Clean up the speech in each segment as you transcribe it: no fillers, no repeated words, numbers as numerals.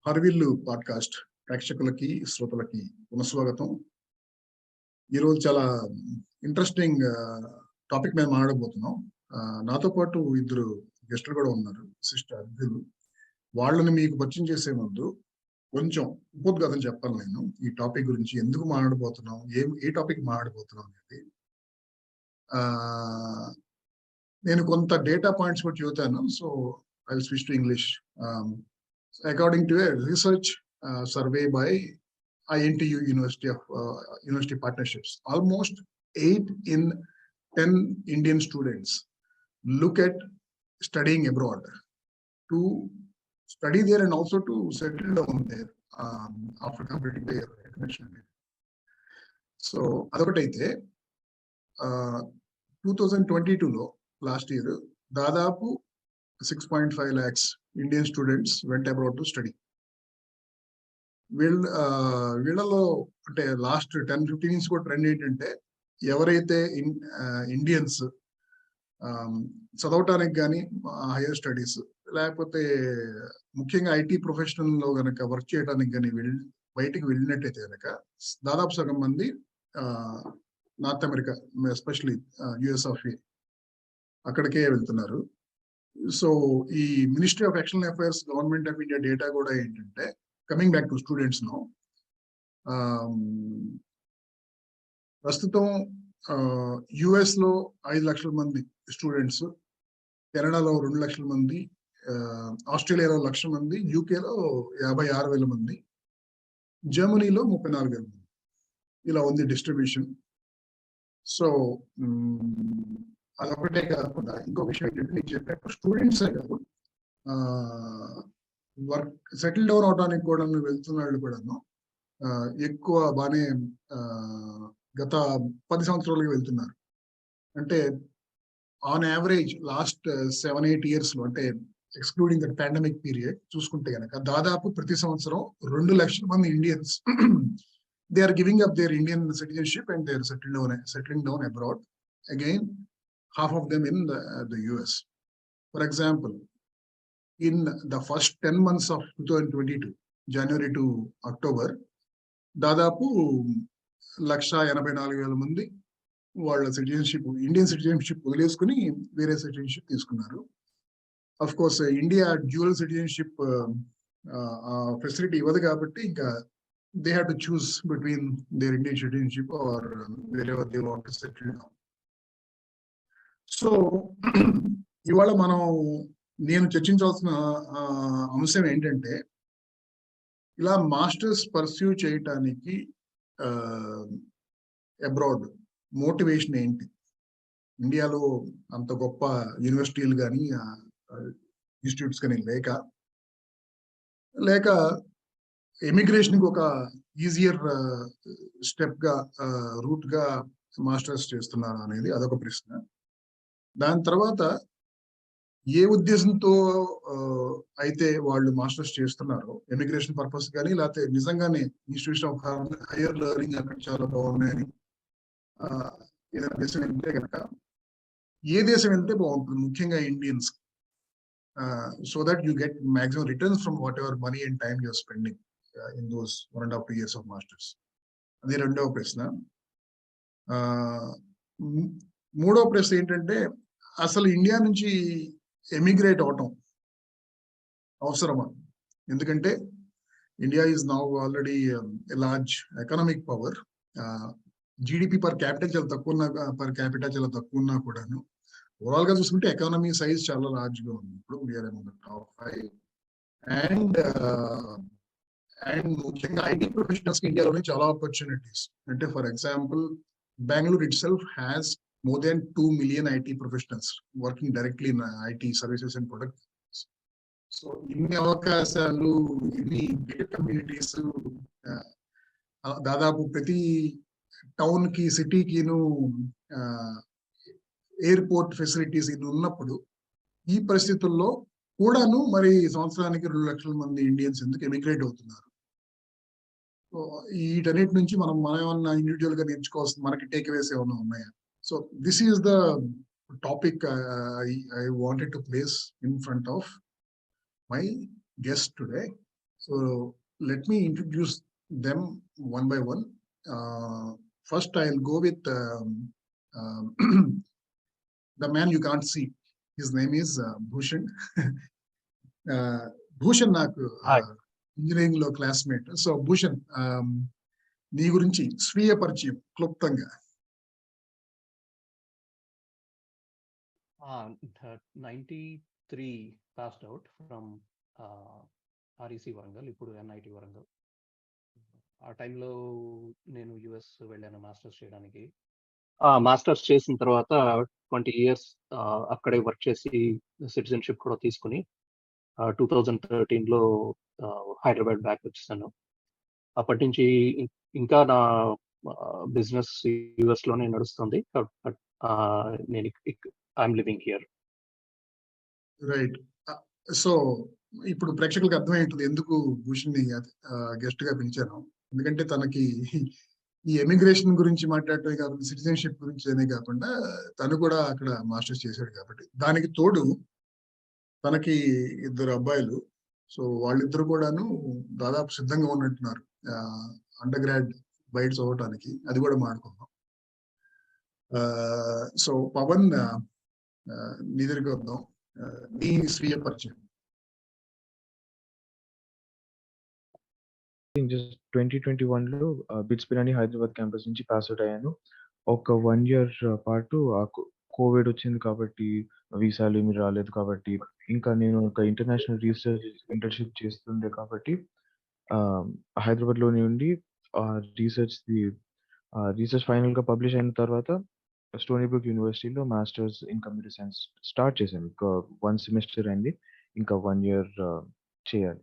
హర్విల్లు podcast ప్రేక్షకులకి శ్రోతలకి పునఃస్వాగతం. ఈరోజు చాలా ఇంట్రెస్టింగ్ టాపిక్ మేము మాట్లాడబోతున్నాం. నాతో పాటు ఇద్దరు గెస్టులు కూడా ఉన్నారు, సిస్టర్ అర్జులు. వాళ్ళని మీకు పరిచయం చేసే ముందు కొంచెం ఉపోద్ఘాతం చెప్పాలి. నేను ఈ టాపిక్ గురించి ఎందుకు మాట్లాడబోతున్నాం, ఏ టాపిక్ మాట్లాడబోతున్నాం అనేది నేను కొంత డేటా పాయింట్స్ కూడా చూతాను. So I will switch to English. According to a research survey by INTU University Partnerships, almost 8 in 10 Indian students look at studying abroad to study there and also to settle down there after completing their education. So adokataithe 2022 last year దాదాపు 6.5 lakhs Indian students went abroad to study. వీళ్ళలో అంటే last 10-15 years కూడా trend ఏంటంటే, ఎవరైతే Indians చదవటానికి కానీ higher studies లేకపోతే ముఖ్యంగా ఐటీ ప్రొఫెషనల్లో కనుక వర్క్ చేయడానికి కానీ బయటికి వెళ్ళినట్టయితే కనుక దాదాపు సగం మంది North America, especially US of A, అక్కడికే వెళ్తున్నారు. సో ఈ ministry of external affairs, government of India data కూడా ఏంటంటే, coming back to students no, ప్రస్తుతం యుఎస్ లో 5 లక్షల మంది స్టూడెంట్స్, కెనడాలో 2 లక్షల మంది, ఆస్ట్రేలియాలో 1 లక్ష మంది, యూకేలో 56,000 మంది, జర్మనీలో 34,000 మంది. ఇలా ఉంది డిస్ట్రిబ్యూషన్. సో అదొకటే కాకుండా ఇంకో విషయం ఏంటంటే, నేను చెప్పినట్టు స్టూడెంట్సే కాదు, వర్క్ సెటిల్ డౌన్ అవడానికి కూడా వెళ్తున్న వాళ్ళు కూడాను ఎక్కువ బాగానే గత 10 సంవత్సరాలుగా వెళ్తున్నారు. అంటే ఆన్ యావరేజ్ లాస్ట్ 7-8 years లో, అంటే ఎక్స్క్లూడింగ్ ద పాండమిక్ పీరియడ్ చూసుకుంటే కనుక దాదాపు ప్రతి సంవత్సరం 2 లక్షల మంది Indians they are giving up their Indian citizenship and they are settling down abroad. Again, half of them in the US. For example, in the first 10 months of 2022, January to October, దాదాపు 184,000 మంది వాళ్ళ citizenship, Indian citizenship వదిలేసుకుని వేరే citizenship తీసుకున్నారు. Of course India dual citizenship facility ఇవ్వదు కాబట్టి ఇంకా they have to choose between their Indian citizenship or wherever they want to settle down. So ఇవాళ నేను చర్చించాల్సిన అంశం ఏంటంటే, ఇలా మాస్టర్స్ పర్స్యూ చేయటానికి అబ్రాడ్ మోటివేషన్ ఏంటి? ఇండియాలో అంత గొప్ప యూనివర్సిటీలు కానీ ఇన్స్టిట్యూట్స్ కానీ లేక ఎమిగ్రేషన్కి ఒక ఈజియర్ స్టెప్ గా, రూట్ గా మాస్టర్స్ చేస్తున్నారు అనేది అదొక ప్రశ్న. దాని తర్వాత ఏ ఉద్దేశంతో అయితే వాళ్ళు మాస్టర్స్ చేస్తున్నారో, ఎమిగ్రేషన్ పర్పస్ కానీ లేకపోతే నిజంగానే ఇన్స్టిట్యూషన్ ఆఫ్ హైయర్ లెర్నింగ్ అక్కడ చాలా బాగున్నాయని ఏదైనా దేశం వెళ్తే కనుక, ఏ దేశం వెళ్తే బాగుంటుంది ముఖ్యంగా Indians, so that you get maximum returns from whatever money and time you're spending in those 1.5-2 years of masters. అది రెండవ ప్రశ్న. మూడవ ప్రశ్న ఏంటంటే, అసలు ఇండియా నుంచి ఎమిగ్రేట్ అవటం అవసరమా? ఎందుకంటే India is now already large economic power. GDP per capital చాలా తక్కువ ఉన్నా కూడాను ఓవరాల్ గా చూసుకుంటే ఎకానమీ సైజ్ చాలా లార్జ్ గా ఉంది. ఇప్పుడు we're among the top 5. And ముఖ్యంగా ఐటీ ప్రొఫెషనల్స్ కి ఇండియాలోనే చాలా ఆపర్చునిటీస్. అంటే for example, Bengaluru itself has more than 2 million IT professionals working directly in IT services and products. So ఇన్ని అవకాశాలు, ఇన్ని కమ్యూనిటీస్, దాదాపు ప్రతి టౌన్ కి, సిటీకిను ఎయిర్పోర్ట్ ఫెసిలిటీస్ ఇది ఉన్నప్పుడు, ఈ పరిస్థితుల్లో కూడాను మరి సంవత్సరానికి 2 లక్షల మంది ఇండియన్స్ ఎందుకు ఎమిగ్రేట్ అవుతున్నారు? వీటన్నిటి నుంచి మనం ఏమన్నా ఇండివిజువల్ గా నేర్చుకోవాల్సిన మనకి టేక్అవేస్ ఏమన్నా ఉన్నాయా? So this is the topic I wanted to place in front of my guest today. So let me introduce them one by one. First, I'll go with the man you can't see. His name is Bhushan. Bhushan నాకు engineering లో classmate. So Bhushan, నీ గురించి స్వీయ పరిచయం క్లుప్తంగా. 93 passed out from REC Warangal, ఇప్పుడు NIT-Warangal. ఆ టైంలో నేను యుఎస్ వెళ్ళాను మాస్టర్స్ చేయడానికి. మాస్టర్స్ చేసిన తర్వాత 20 years అక్కడే వర్క్ చేసి సిటిజన్షిప్ కూడా తీసుకుని 2013లో హైదరాబాద్ బ్యాక్ వచ్చేసాను. అప్పటి నుంచి ఇంకా నా బిజినెస్ యుఎస్ లోనే నడుస్తుంది. నేను I'm living here. Right. So ఇప్పుడు ప్రేక్షకులకు అర్థమవుతుంది ఎందుకు భూషణ్ ని గెస్ట్ గా పిలిచాను. ఎందుకంటే తనకి ఈ ఎమిగ్రేషన్ గురించి మాట్లాడటమే కాకుండా సిటిజన్షిప్ గురించి అనే కాకుండా తను కూడా అక్కడ మాస్టర్స్ చేశాడు కాబట్టి, దానికి తోడు తనకి 2 అబ్బాయిలు. సో వాళ్ళిద్దరు కూడాను దాదాపు సిద్ధంగా ఉన్నట్టున్నారు అండర్ గ్రాడ్ బైట్స్ అవ్వటానికి. అది కూడా మాట్లాడుకుందాం. సో పవన్, నీ దగ్గరికి వద్దాం. నీ స్వీయ పరిచయం. 2021లో BITS-Pilani హైదరాబాద్ క్యాంపస్ నుంచి పాస్ అవుట్ అయ్యాను. ఒక 1 year పాటు కోవిడ్ వచ్చింది కాబట్టి వీసాలు ఏమి రాలేదు కాబట్టి, ఇంకా నేను ఒక ఇంటర్నేషనల్ రీసెర్చ్ ఇంటర్న్షిప్ చేస్తుండే కాబట్టి హైదరాబాద్లోనే ఉండి రీసెర్చ్ ఫైనల్గా పబ్లిష్ అయిన తర్వాత స్టోనీబ్రూక్ యూనివర్సిటీలో masters in computer science start చేశాను. ఇంకా 1 semester అయింది, ఇంకా 1 year చేయాలి.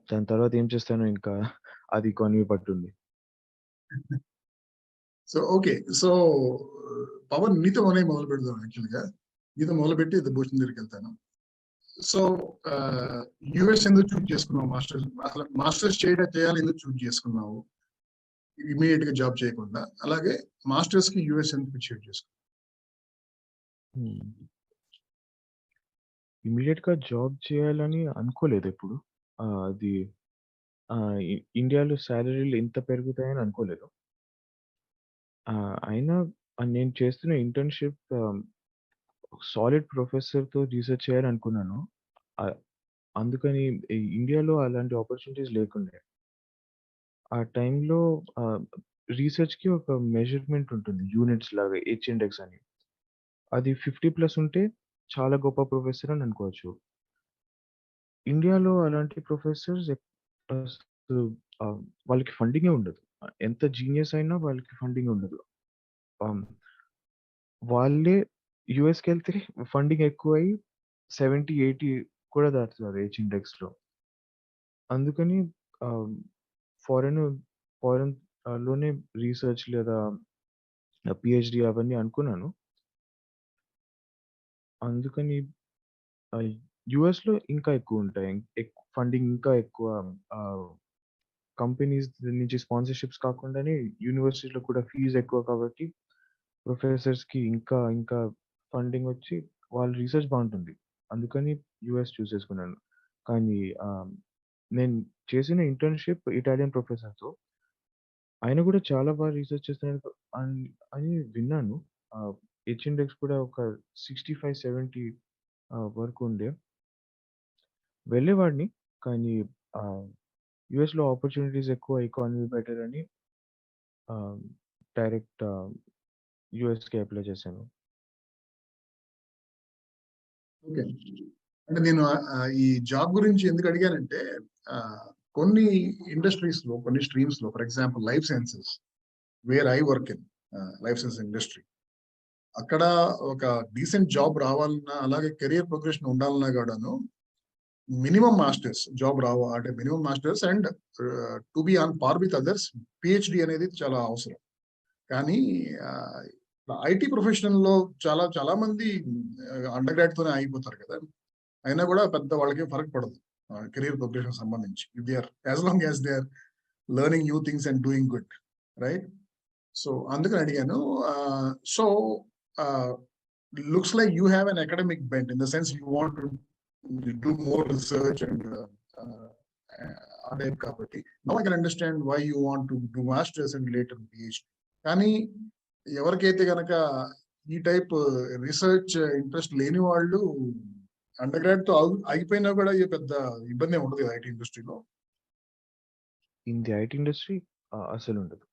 దాని తర్వాత ఏం చేస్తాను ఇంకా అది కొన్ని పట్టుంది. So okay. సో పవన్, నీతో మొదలు పెడదాం. యాక్చువల్గా నీతో మొదలుపెట్టి భూషణ్ దగ్గరికి వెళ్తాను. సో యుఎస్ ఎందుకు చూజ్ చేసుకున్నావు? అసలు మాస్టర్స్ చేయాలి ఎందుకు చూజ్ చేసుకున్నావు ఇమీడియట్ గా జాబ్ చేయకుండా? అలాగే మాస్టర్స్ కి యుఎస్ ఎందుకు చూజ్ చేసుకున్నావు? ఇమీడియట్ గా జాబ్ చేయాలని అనుకోలేదు ఎప్పుడు. అది ఇండియాలో శాలరీలు ఇంత పెరుగుతాయని అనుకోలేదు. అయినా నేను చేస్తున్న ఇంటర్న్షిప్ సాలిడ్ ప్రొఫెసర్తో రీసెర్చ్ చేయాలని అనుకున్నాను. అందుకని ఇండియాలో అలాంటి ఆపర్చునిటీస్ లేకుండే. ఆ టైంలో రీసెర్చ్కి ఒక మెజర్మెంట్ ఉంటుంది, యూనిట్స్ లాగా, హెచ్ ఇండెక్స్ అని. అది 50+ ఉంటే చాలా గొప్ప ప్రొఫెసర్ అని అనుకోవచ్చు. ఇండియాలో అలాంటి ప్రొఫెసర్స్ వాళ్ళకి ఫండింగే ఉండదు. ఎంత జీనియస్ అయినా వాళ్ళకి ఫండింగ్ ఉండదు. వాళ్ళే యుఎస్కి వెళ్తే ఫండింగ్ ఎక్కువై 70-80 కూడా దాటుతారు హెచ్ ఇండెక్స్లో. అందుకని ఫారెన్ లోనే రీసెర్చ్ లేదా పిహెచ్డి అవన్నీ అనుకున్నాను. అందుకని యుఎస్లో ఇంకా ఎక్కువ ఉంటాయి, ఫండింగ్ ఇంకా ఎక్కువ. కంపెనీస్ నుంచి స్పాన్సర్షిప్స్ కాకుండానే యూనివర్సిటీలో కూడా ఫీజు ఎక్కువ కాబట్టి ప్రొఫెసర్స్కి ఇంకా ఇంకా ఫండింగ్ వచ్చి వాళ్ళ రీసెర్చ్ బాగుంటుంది. అందుకని యుఎస్ చూస్ చేసుకున్నాను. కానీ నేను చేసిన ఇంటర్న్షిప్ ఇటాలియన్ ప్రొఫెసర్తో, ఆయన కూడా చాలా బాగా రీసెర్చ్ చేస్తున్నారు అని విన్నాను. హెచ్ ఇండెక్స్ కూడా ఒక 65-70 వరకు ఉండే. వెళ్ళేవాడిని, కానీ యుఎస్లో ఆపర్చునిటీస్ ఎక్కువ, ఎకానమీ బెటర్ అని డైరెక్ట్ యుఎస్కి అప్లై చేశాను. ఓకే. అంటే నేను ఈ జాబ్ గురించి ఎందుకు అడిగానంటే, కొన్ని ఇండస్ట్రీస్ లో, కొన్ని స్ట్రీమ్స్ లో, for example life sciences, where I work in life science industry, అక్కడ ఒక డీసెంట్ జాబ్ రావాలన్నా, అలాగే కెరియర్ ప్రోగ్రెషన్ ఉండాలన్నా కూడాను మినిమం మాస్టర్స్ జాబ్ అంటే minimum masters and to be on par with others PhD అనేది చాలా అవసరం. కానీ ఐటీ ప్రొఫెషనల్ లో చాలా మంది అండర్ గ్రాడ్ తోనే అయిపోతారు కదా. అయినా కూడా పెద్ద వాళ్ళకి ఫరక్ పడదు కెరియర్ ప్రోగ్రెషన్ సంబంధించి, they are as long as they are learning new things and doing good, right? So అందుకని అడిగాను. So looks like you have an academic bent in the sense you want to do more research and కాబట్టి now I can understand why you want to do masters and later PhD. కానీ ఎవరికైతే గనక ఈ type research interest లేని వాళ్ళు under grad తో అయిపోయినా కూడా ఈ పెద్ద ఇబ్బంది ఉండదు కదా ఐటీ ఇండస్ట్రీలో. ఇన్ ది ఐటీ ఇండస్ట్రీ అసలు ఉండదు.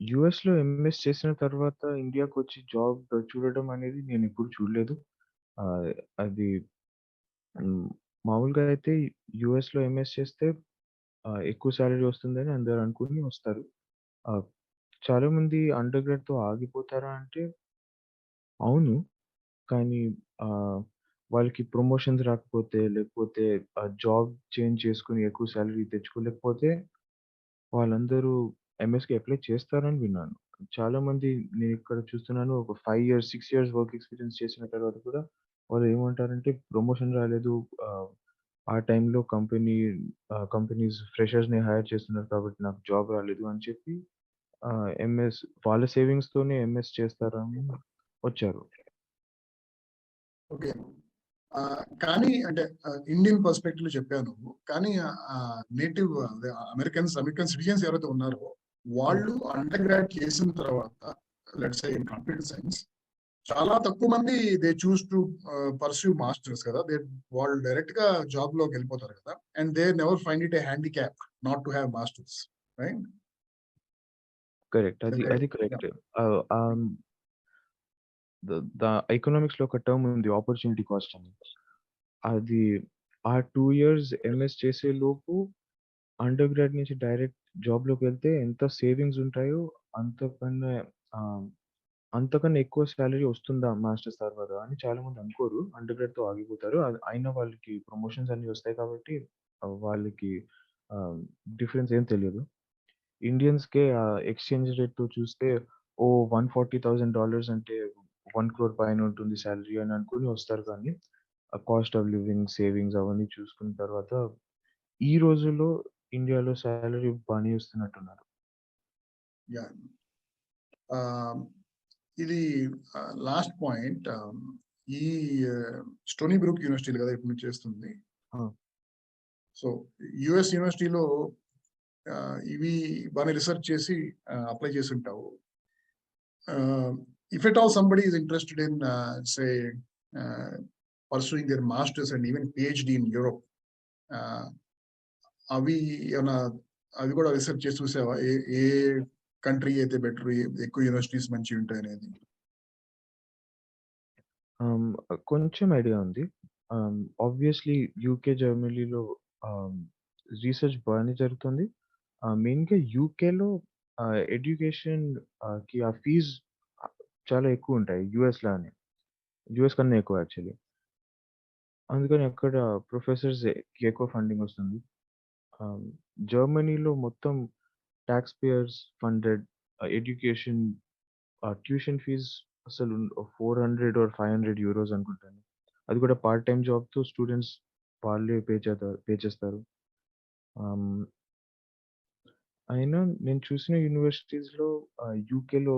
యుఎస్ లో ఎంఎస్ చేసిన తర్వాత ఇండియాకి వచ్చి జాబ్ చూడడం అనేది నేను ఎప్పుడు చూడలేదు. అది మామూలుగా అయితే యుఎస్ లో ఎంఎస్ చేస్తే ఎక్కువ సాలరీ వస్తుందని అందరు అనుకుని వస్తారు. చాలా మంది అండర్ గ్రాడ్ తో ఆగిపోతారా అంటే అవును. కానీ వాళ్ళకి ప్రమోషన్స్ రాకపోతే, లేకపోతే జాబ్ చేంజ్ చేసుకొని ఎక్కువ సాలరీ తెచ్చుకోలేకపోతే వాళ్ళందరూ ఎంఎస్‌కి అప్లై చేస్తారని విన్నాను. చాలా మంది నేను ఇక్కడ చూస్తున్నాను ఒక 5 ఇయర్స్, 6 ఇయర్స్ వర్క్ ఎక్స్‌పీరియన్స్ చేసిన తర్వాత కూడా వాళ్ళు ఏమంటారంటే ప్రమోషన్ రాలేదు. ఆ టైంలో కంపెనీస్ ఫ్రెషర్స్‌ని హైర్ చేస్తున్నారు కాబట్టి నాకు జాబ్ రాలేదు అని చెప్పి ఎంఎస్ వాళ్ళ సేవింగ్స్‌తోనే ఎంఎస్ చేస్తారని వచ్చారు. ఓకే. కానీ అంటే ఇండియన్ పర్స్పెక్టివ్ చెప్పాను. కానీ నేటివ్ అమెరికన్ సిటిజన్స్ ఎవరైతే ఉన్నారో వాళ్ళు అండర్ గ్రాడ్ చేసిన తర్వాత let's say in computer science చాలా తక్కువ మంది they choose to pursue masters కదా. వాళ్ళు డైరెక్ట్ గా జాబ్ లోకి వెళ్ళిపోతారు కదా. And they never find it A handicap not to have masters, right? Correct. అది కరెక్ట్. ఎకనామిక్స్ లో ఒక టర్మ్ ఉంది ఆపర్చునిటీ కాస్ట్ అని. అది ఆ 2 ఇయర్స్ ఎంఎస్ చేసే లోపు అండర్ గ్రాడ్ నుంచి డైరెక్ట్ జాబ్ లోకి వెళ్తే ఎంత సేవింగ్స్ ఉంటాయో అంతకన్నా అంతకన్నా ఎక్కువ సాలరీ వస్తుందా మాస్టర్స్ తర్వాత అని చాలా మంది అనుకోరు. అండర్ గ్రాడ్ తో ఆగిపోతారు. అయినా వాళ్ళకి ప్రమోషన్స్ అన్ని వస్తాయి కాబట్టి వాళ్ళకి డిఫరెన్స్ ఏం తెలియదు. ఇండియన్స్ కే ఎక్స్చేంజ్ రేట్ తో చూస్తే $140,000 అంటే 1 crore పైన ఉంటుంది సాలరీ అని అనుకుని వస్తారు. కానీ కాస్ట్ ఆఫ్ లివింగ్, సేవింగ్స్ అవన్నీ చూసుకున్న తర్వాత ఈ రోజుల్లో ఇండియాలో సాలరీ బాగానే ఇస్తున్నట్టున్నారు. యా, ఇది లాస్ట్ పాయింట్. ఈ స్టోనీబ్రూక్ యూనివర్సిటీ కదా ఇప్పుడు చేస్తుంది. సో యుఎస్ యూనివర్సిటీలో ఇవి బాగా రిసెర్చ్ చేసి అప్లై చేసి ఉంటావు. If at all somebody is interested in say pursuing their masters and even PhD in Europe, అవి ఏమైనా అవి కూడా రీసెర్చ్ చేసి చూసావా? ఏ కంట్రీ అయితే బెటర్, ఎక్కువ యూనివర్సిటీస్ మంచిగా ఉంటాయి అనేది? కొంచెం ఐడియా ఉంది. ఆబ్వియస్లీ యూకే, జర్మనీలో రీసెర్చ్ బాగానే జరుగుతుంది. మెయిన్గా యూకేలో ఎడ్యుకేషన్ కి ఆ ఫీజ్ చాలా ఎక్కువ ఉంటాయి యుఎస్ కన్నా ఎక్కువ యాక్చువల్లీ. అందుకని అక్కడ ప్రొఫెసర్స్ ఎక్కువ ఫండింగ్ వస్తుంది. జర్మనీలో మొత్తం tax payers funded education tuition fees అసలు 400 or 500 euros అనుకుంటాను. అది కూడా పార్ట్ టైం జాబ్తో స్టూడెంట్స్ వాళ్ళే పే చేస్తారు. అయినా నేను చూసిన యూనివర్సిటీస్లో యూకేలో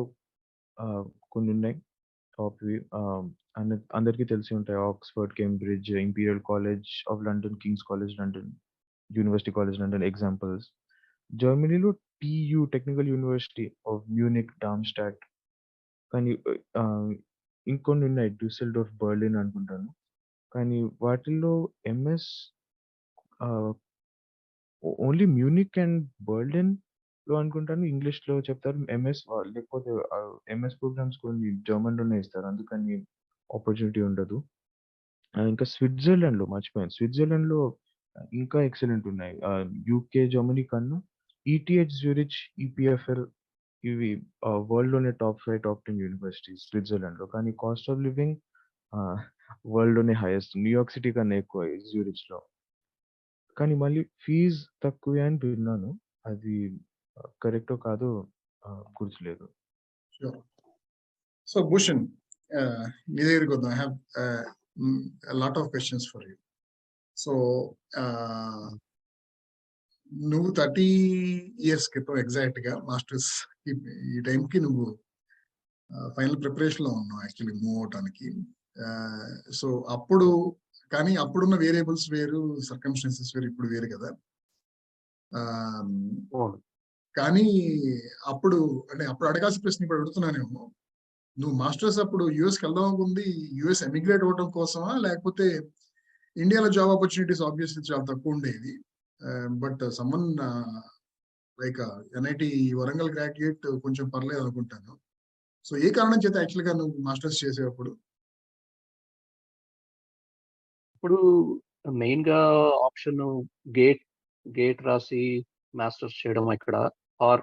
కొన్ని ఉన్నాయి టాప్వి. అందరికీ తెలిసి ఉంటాయి. Oxford, Cambridge, Imperial College of London, King's College London, University College London examples. జర్మనీలో TU Technical University of Munich, Darmstadt, కానీ ఇంకొన్ని ఉన్నాయి డ్యూసెల్డోర్ఫ్, బర్లిన్ అనుకుంటాను. కానీ వాటిల్లో MS only Munich and Berlin లో అనుకుంటాను ఇంగ్లీష్లో చెప్తారు ఎంఎస్. లేకపోతే ఎంఎస్ ప్రోగ్రామ్స్ కొన్ని జర్మన్లోనే ఇస్తారు, అందుకని ఆపర్చునిటీ ఉండదు. ఇంకా స్విట్జర్లాండ్లో మర్చిపోయాను. స్విట్జర్లాండ్లో ఇంకా ఎక్సలెంట్ ఉన్నాయి యూకే, జర్మనీ కన్నా. ETH, జ్యూరిచ్, EPFL ఇవి వరల్డ్ లోనే టాప్ 5, టాప్ 10 యూనివర్సిటీస్ స్విట్జర్లాండ్లో. కానీ కాస్ట్ ఆఫ్ లివింగ్ వరల్డ్ లోనే హైయెస్ట్, న్యూయార్క్ సిటీ కన్నా ఎక్కువ జ్యూరిచ్ లో. కానీ మళ్ళీ ఫీజ్ తక్కువే అని విన్నాను. అది కరెక్టో కాదో గుర్తులేదు. సో భూషణ్, నీ దగ్గరికి వద్దాం. I have lot of questions for you. So నువ్వు 30 years క్రితం ఎగ్జాక్ట్ గా మాస్టర్స్ ఈ టైంకి నువ్వు ఫైనల్ ప్రిపరేషన్ లో ఉన్నావు యాక్చువల్లీ మూవ్ అవటానికి. సో అప్పుడు కానీ అప్పుడున్న వేరియబుల్స్ వేరు, సర్కమ్స్టెన్సెస్ వేరు, ఇప్పుడు వేరు కదా. కానీ అప్పుడు అంటే అప్పుడు అడగాల్సిన ప్రశ్న ఇప్పుడు అడుగుతున్నానేమో, నువ్వు మాస్టర్స్ అప్పుడు యుఎస్కి వెళ్దాం అనుకుంది యుఎస్ ఎమిగ్రేట్ అవ్వడం కోసమా, లేకపోతే ఇండియాలో జాబ్ ఆపర్చునిటీస్ ఆబ్వియస్లీ చాలా తక్కువ ఉండేది, but someone like NIT Warangal graduate కొంచెం పర్లేదు అనుకుంటాను. సో ఏ కారణం చేత యాక్చువల్గా నువ్వు మాస్టర్స్ చేసేటప్పుడు? ఇప్పుడు మెయిన్ గా ఆప్షన్ గేట్ రాసి మాస్టర్స్ చేయడం ఇక్కడ, ఆర్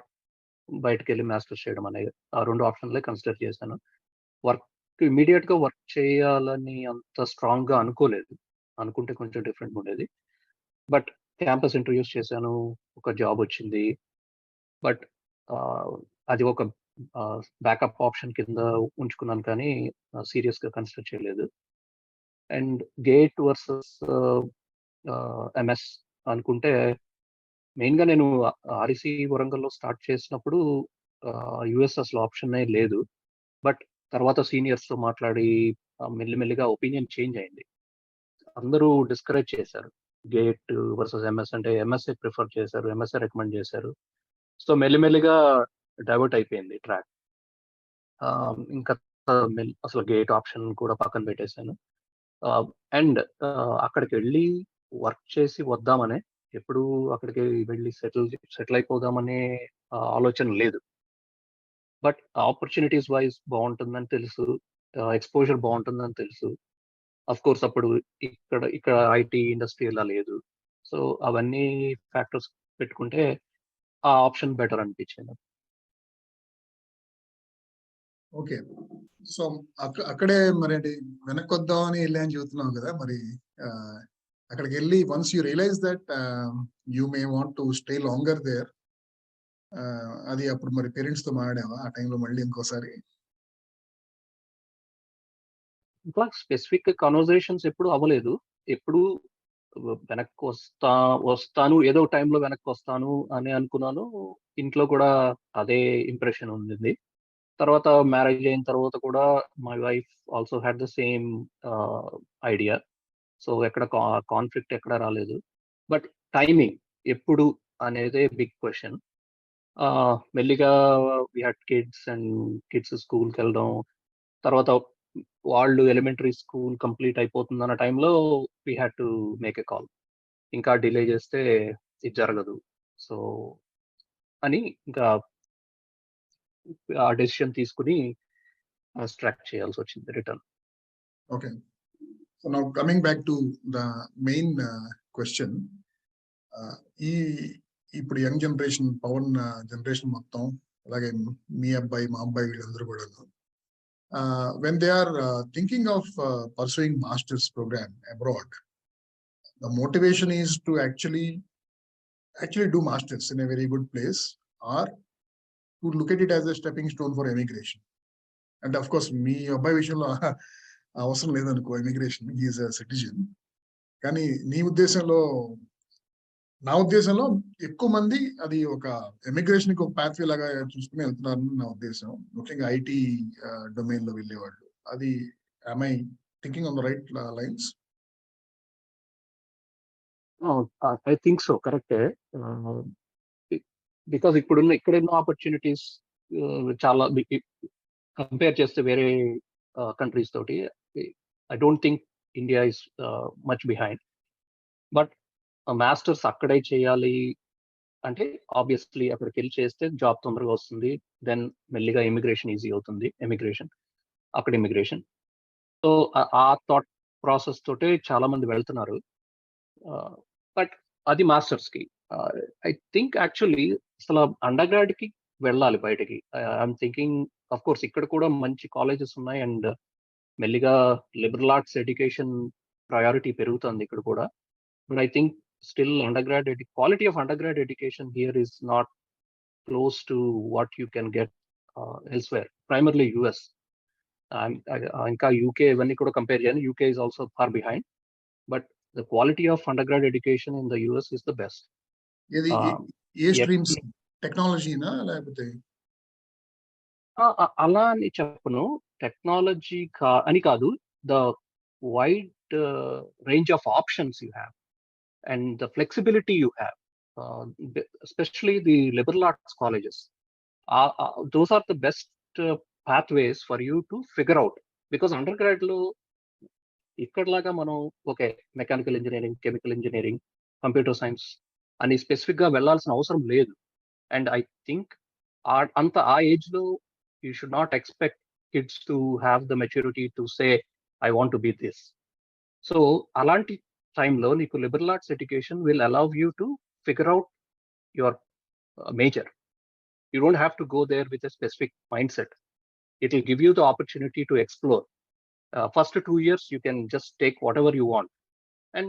బయటకు వెళ్ళి మాస్టర్స్ చేయడం అనేది, ఆ 2 ఆప్షన్లే కన్సిడర్ చేశాను. వర్క్ ఇమీడియట్ గా వర్క్ చేయాలని అంత స్ట్రాంగ్ గా అనుకోలేదు, అనుకుంటే కొంచెం డిఫరెంట్ ఉండేది. బట్ క్యాంపస్ ఇంటర్వ్యూస్ చేశాను, ఒక జాబ్ వచ్చింది. బట్ అది ఒక బ్యాకప్ ఆప్షన్ కింద ఉంచుకున్నాను, కానీ సీరియస్ గా కన్సిడర్ చేయలేదు. అండ్ గేట్ వర్సెస్ ఎంఎస్ అనుకుంటే, మెయిన్ గా నేను ఆర్ఈసి వరంగల్లో స్టార్ట్ చేసినప్పుడు యుఎస్ అసలు ఆప్షన్ లేదు. బట్ తర్వాత సీనియర్స్ తో మాట్లాడి మెల్లిమెల్లిగా ఒపీనియన్ చేంజ్ అయింది. అందరూ డిస్కరేజ్ చేశారు, గేట్ వర్సెస్ ఎంఎస్ అంటే ఎంఎస్ఏ ప్రిఫర్ చేశారు, ఎంఎస్ఏ రికమెండ్ చేశారు. సో మెల్లిమెల్లిగా డైవర్ట్ అయిపోయింది ట్రాక్. ఇంకా అసలు గేట్ ఆప్షన్ కూడా పక్కన పెట్టేశాను. అండ్ అక్కడికి వెళ్ళి వర్క్ చేసి వద్దామనే, ఎప్పుడు అక్కడికి వెళ్ళి సెటిల్ అయిపోదామనే ఆలోచన లేదు. బట్ ఆపర్చునిటీస్ వైజ్ బాగుంటుందని తెలుసు, ఎక్స్పోజర్ బాగుంటుందని తెలుసు. అఫ్ కోర్స్ అప్పుడు ఇక్కడ ఐటీ ఇండస్ట్రీ ఇలా లేదు. సో అవన్నీ ఫ్యాక్టర్స్ పెట్టుకుంటే ఆ ఆప్షన్ బెటర్ అనిపించింది. ఓకే, సో అక్కడే మరి వెనక్కి వద్దామని వెళ్ళి అని చెబుతున్నావు కదా, మరి అక్కడికి వెళ్ళి once you realise that you may want to stay longer there, అది అప్పుడు మరి పేరెంట్స్ తో మాట్లాడావా ఆ టైంలో మళ్ళీ ఇంకోసారి? ఇంకా స్పెసిఫిక్ కన్వర్జేషన్స్ ఎప్పుడు అవ్వలేదు. ఎప్పుడు వెనక్కి వస్తాను, ఏదో టైంలో వెనక్కి వస్తాను అని అనుకున్నాను. ఇంట్లో కూడా అదే ఇంప్రెషన్ ఉంది. తర్వాత మ్యారేజ్ అయిన తర్వాత కూడా my wife also had the same idea. So ఎక్కడ కాన్ఫ్లిక్ట్ ఎక్కడ రాలేదు. బట్ టైమింగ్ ఎప్పుడు అనేదే బిగ్ క్వశ్చన్. మెల్లిగా we had kids and kids స్కూల్కి వెళ్ళడం, తర్వాత వాళ్ళు ఎలిమెంటరీ స్కూల్ కంప్లీట్ అయిపోతుంది అన్న టైంలో we had to make a call. ఇంకా డిలే చేస్తే ఇది జరగదు, సో అని ఇంకా ఆ డెసిషన్ తీసుకుని స్ట్రాక్ చేయాల్సి వచ్చింది return. Okay, so now coming back to the main question. ఇప్పుడు యంగ్ జనరేషన్, పవన్ జనరేషన్ మొత్తం, అలాగే మీ అబ్బాయి, మా అబ్బాయి, వీళ్ళందరూ కూడా when they are thinking of pursuing master's program abroad, the motivation is to actually do masters in a very good place, or to look at it as a stepping stone for immigration. And of course మీ అబ్బాయి విషయంలో అవసరం లేదనుకో immigration, is a citizen. కానీ నీ ఉద్దేశంలో, నా ఉద్దేశంలో ఎక్కువ మంది అది ఒక ఎమిగ్రేషన్ కి ఒక పాత్వే లాగా చూసుకుని వెళ్తున్నారని నా ఉద్దేశం, ముఖ్యంగా ఐటీ డొమైన్ లో వెళ్ళేవాళ్ళు. అది am I thinking on the right lines? I think so, కరెక్టే. బికాస్ ఇక్కడున్న ఆపర్చునిటీస్ చాలా కంపేర్ చేస్తే వేరే కంట్రీస్ తోటి, I don't think India is much behind. But masters అక్కడే చేయాలి అంటే ఆబ్వియస్లీ అక్కడికి వెళ్ళి చేస్తే జాబ్ తొందరగా వస్తుంది, దెన్ మెల్లిగా ఇమిగ్రేషన్ ఈజీ అవుతుంది, అక్కడ ఇమిగ్రేషన్. సో ఆ థాట్ ప్రాసెస్ తోటే చాలా మంది వెళ్తున్నారు. బట్ అది మాస్టర్స్ కి. ఐ థింక్ యాక్చువల్లీ అసలు అండర్ గ్రాడ్ కి వెళ్ళాలి బయటకి. ఐఎమ్ థింకింగ్, అఫ్ కోర్స్ ఇక్కడ కూడా మంచి కాలేజెస్ ఉన్నాయి, అండ్ మెల్లిగా లిబరల్ ఆర్ట్స్ ఎడ్యుకేషన్ ప్రయారిటీ పెరుగుతుంది ఇక్కడ కూడా. But I think still quality of undergrad education here is not close to what you can get elsewhere, primarily US. Inka UK ivanni kuda compare cheyani, UK is also far behind, but the quality of undergrad education in the US is the best. ఏ streams, టెక్నాలజీనా లేకపోతే? అలా అని చెప్పను, technology అని కాదు, the wide range of options you have and the flexibility you have, especially the liberal arts colleges, those are the best pathways for you to figure out. Because undergrad lo ఇక్కడలాగా మనం okay mechanical engineering, chemical engineering, computer science అని specific గా వెళ్లాల్సిన అవసరం లేదు. And I think అంత ఆ age లో you should not expect kids to have the maturity to say I want to be this. So అలాంటి టైంలో నీకు liberal arts education will allow you to figure out your major. You don't have to go there with a specific mindset. It will give you the opportunity to explore. First 2 years, you can just take whatever you want, and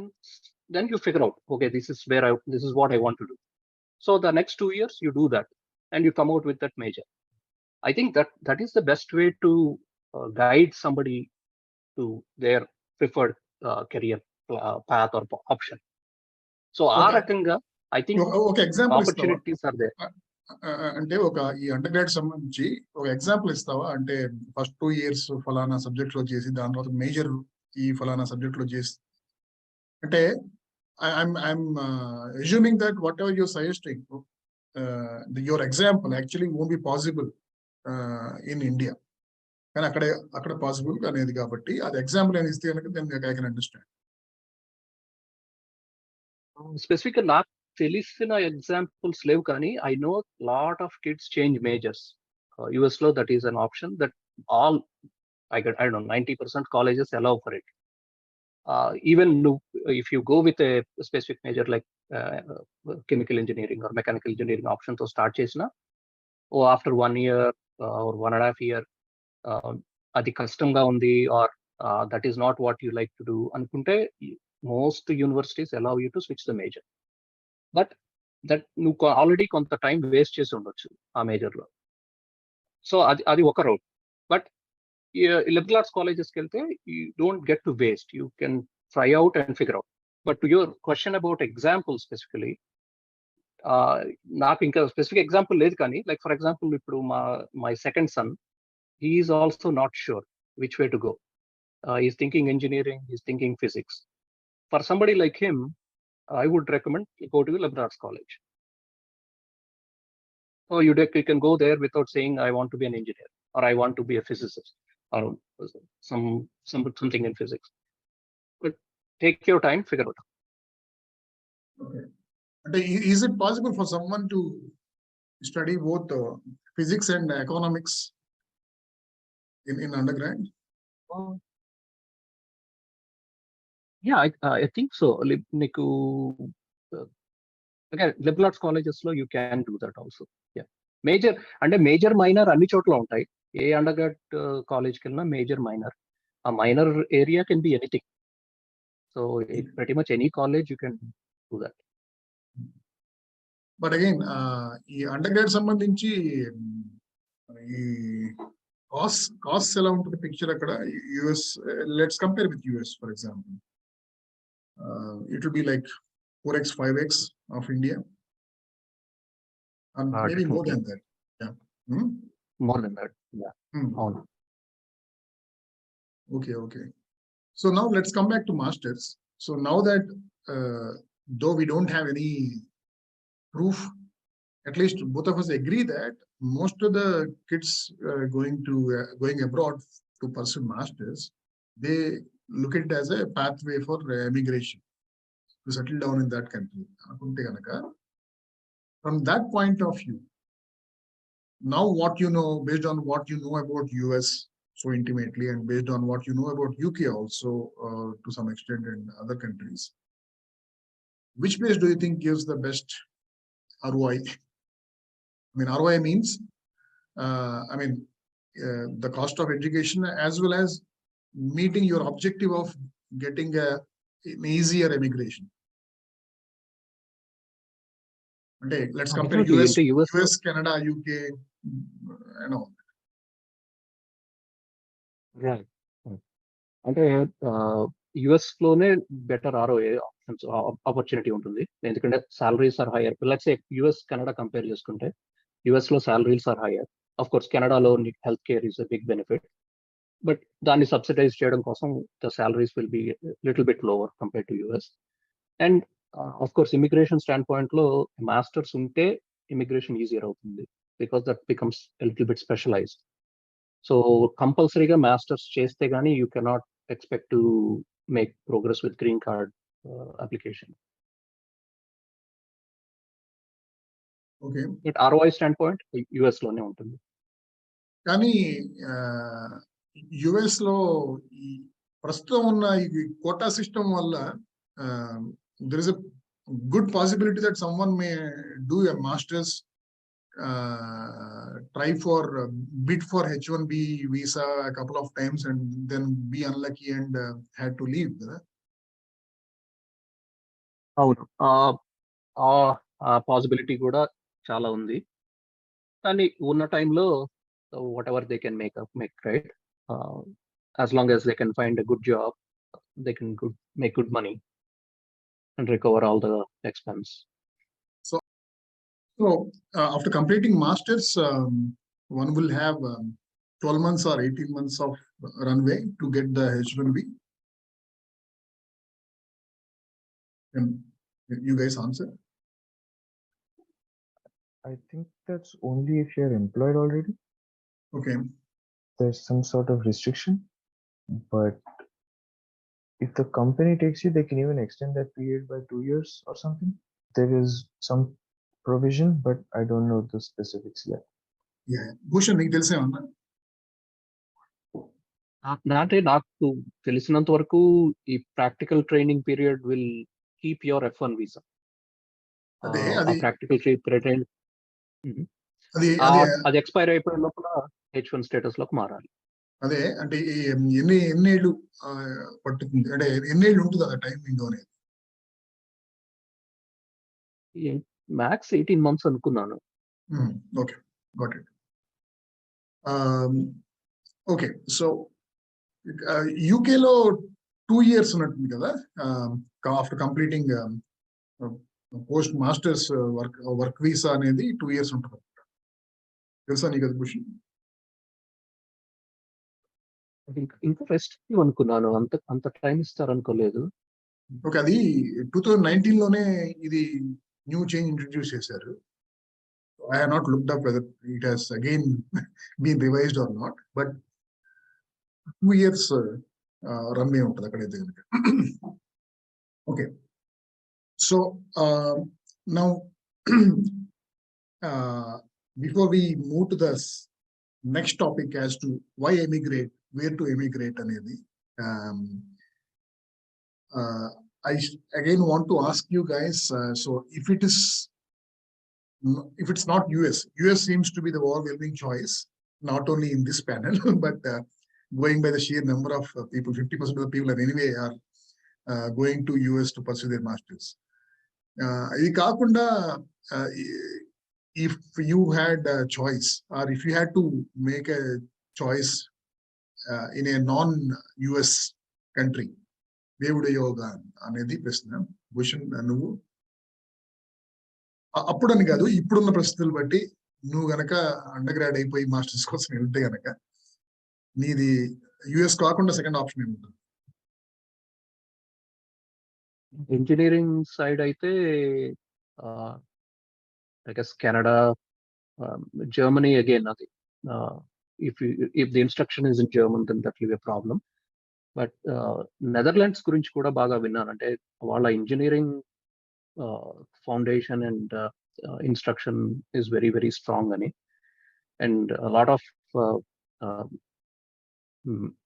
then you figure out, okay, this is what I want to do. So the next 2 years, you do that, and you come out with that major. I think that is the best way to guide somebody to their preferred career path or option. So Okay. ఆ రకంగా I think ఒక example opportunities are there. అంటే ఒక ఈ under grad సంబంధించి ఒక example ఇస్తావా? అంటే ఫస్ట్ 2 years ఫలానా సబ్జెక్ట్ లో చేసి దాని తర్వాత మేజర్ ఈ ఫలానా సబ్జెక్ట్ లో చేసి, అంటే I'm assuming that whatever you're suggesting your example actually won't be possible in India, కానీ అక్కడ పాసిబుల్ అనేది కాబట్టి అది ఎగ్జాంపుల్ అని ఇస్తే కనుక then I can understand. Specific గా నాకు తెలిసిన ఎగ్జాంపుల్స్ లేవు, కానీ I know lot of kids change majors. US లో that is an option that all I don't know 90% colleges allow for it. Even if you go with a specific major like chemical engineering or mechanical engineering option to start chesina, or after 1 year or 1.5 year adi kastamga undi or that is not what you like to do anukunte, most universities allow you to switch the major. But that nu already konta time waste chesi undochu aa major lo. So adi oka route. But liberal arts colleges kelte you don't get to waste, you can try out and figure out. But to your question about examples specifically, నాకు ఇంకా specific example లేదు, కానీ like for example ఇప్పుడు my second son, he is also not sure which way to go. He's thinking engineering, he's thinking physics. For somebody like him, I would recommend you go to a liberal arts college. So you can go there without saying I want to be an engineer or I want to be a physicist or something in physics. But take your time, figure out. Okay. And is it possible for someone to study both physics and economics in undergrad? Yeah, I think so. Niku, again, liberal arts colleges lo you can do that also. Yeah, major and a major minor anni chotla untai. A undergrad college kelna major minor. A minor area can be anything. So pretty much any college you can do that. But again, ఈ undergrad సంబంధించి ఈ cost ఎలా ఉంటుంది picture అక్కడ? US, let's compare with US for example, it will be like 4x 5x of India, and maybe more than that. Yeah. More than that. Yeah. Okay. So now let's come back to masters. So now that though we don't have any proof, at least both of us agree that most of the kids going abroad to pursue masters, they look at it as a pathway for emigration, to settle down in that country. From that point of view, now what you know, based on what you know about US so intimately, and based on what you know about UK also to some extent, and other countries, which place do you think gives the best ROI? I mean, ROI means, the cost of education as well as meeting your objective of getting an easier immigration. Okay, let's compare US, Canada, UK, and all. Right. అంటే US లోనే better ROI options opportunity ఉంటుంది, ఎందుకంటే salaries are higher. Let's say US Canada compare చేసుకుంటే US లో salaries are higher. Of course కెనడాలో health care is a big benefit, but దాన్ని subsidise చేయడం కోసం the salaries will be little bit lower compare to US. And of course immigration stand point లో masters ఉంటే immigration easier అవుతుంది, because that becomes little bit specialised. So కంపల్సరీగా masters చేస్తే గానీ you cannot expect to make progress with green card application. Okay, but ROI stand point US లోనే ఉంటుంది. కానీ US లో ఈ ప్రస్తుతం ఉన్న ఈ కోటా సిస్టమ్ వల్ల there is a good possibility that someone may do a masters, try for bid for H1B visa a couple of times and then be unlucky and had to leave. అవును, ఆ possibility కూడా చాలా ఉంది. కానీ ఉన్న టైంలో what ever they can make right, as long as they can find a good job, they can make good money and recover all the expense. So after completing masters, one will have 12 months or 18 months of runway to get the H1B. And you guys answer. I think that's only if you're employed already. Okay. There's some sort of restriction, but if the company takes you, they can even extend that period by 2 years or something. There is some provision, but I don't know the specifics yet. Yeah. Bhushan, నీకు తెలిసే ఉన్నా? అంటే నాకు తెలిసినంత వరకు ఈ practical training period will keep your F1 visa. Practical training అది expire అయిపోయిన లోపల H1 స్టేటస్ లోకి మారాలి. అదే అంటే ఎన్నేళ్ళు పట్టుతుంది, అంటే ఎన్నేళ్ళు ఉంటుంది అదే టైమింగ్ అనేది? మ్యాక్స్ 18 months అనుకున్నాను. Okay, got it. Okay, so యూకేలో 2 years ఉన్నట్టుంది కదా after completing post masters work visa అనేది 2 years ఉంటుంది, తెలుసా నీకు అది భూషణ్? ఇంకా రెస్ట్రిక్టివ్ అనుకున్నాను, అంత టైం ఇస్తారు అనుకోలేదు. ఓకే, అది 2019 లోనే ఇది న్యూ చేంజ్ ఇంట్రడ్యూస్ చేశారు. I have not looked up whether it has again been revised or not, but 2 years runway ఉంటుంది అక్కడైతే కనుక. Okay, so now before we move to the next topic as to why emigrate, where to emigrate అనేది, I again want to ask you guys, so if it's not US seems to be the overwhelming choice, not only in this panel, but going by the sheer number of people, 50% of the people are anyway are going to US to pursue their masters. ఇది కాకుండా if you had a choice, or if you had to make a choice in a non-US country, where would you go అనేది ప్రశ్న. భూషణ్, నువ్వు అప్పుడని కాదు, ఇప్పుడున్న పరిస్థితులు బట్టి నువ్వు గనక అండర్ గ్రాడ్ అయిపోయి మాస్టర్స్ కోసం వెళ్తే గనక నీది యుఎస్ కాకుండా సెకండ్ ఆప్షన్ ఏముంటుంది? ఇంజనీరింగ్ సైడ్ అయితే I guess Canada, Germany again. If the instruction is in German, then that will be a problem. But Netherlands గురించి కూడా బాగా విన్నాను, అంటే వాళ్ళ engineering foundation and instruction is very, very strong అని, and a lot of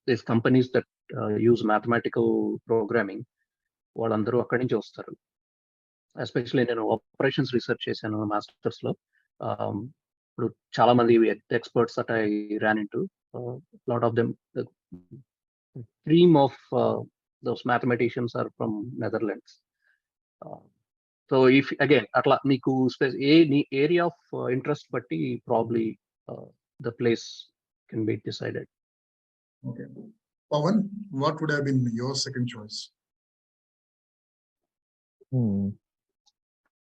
these companies that use mathematical programming, వాళ్ళందరూ అక్కడి నుంచి వస్తారు. ఎస్పెషల్లీ నేను ఆపరేషన్స్ రీసెర్చ్ చేశాను మాస్టర్స్ లో. ఇప్పుడు చాలా మంది experts that I ran into, lot of them, the cream of those mathematicians are from Netherlands. So if again atla నీకు నీ ఏరియా ఆఫ్ ఇంట్రెస్ట్ బట్టి probably the place can be decided. Okay, Pawan, what would have been your second choice?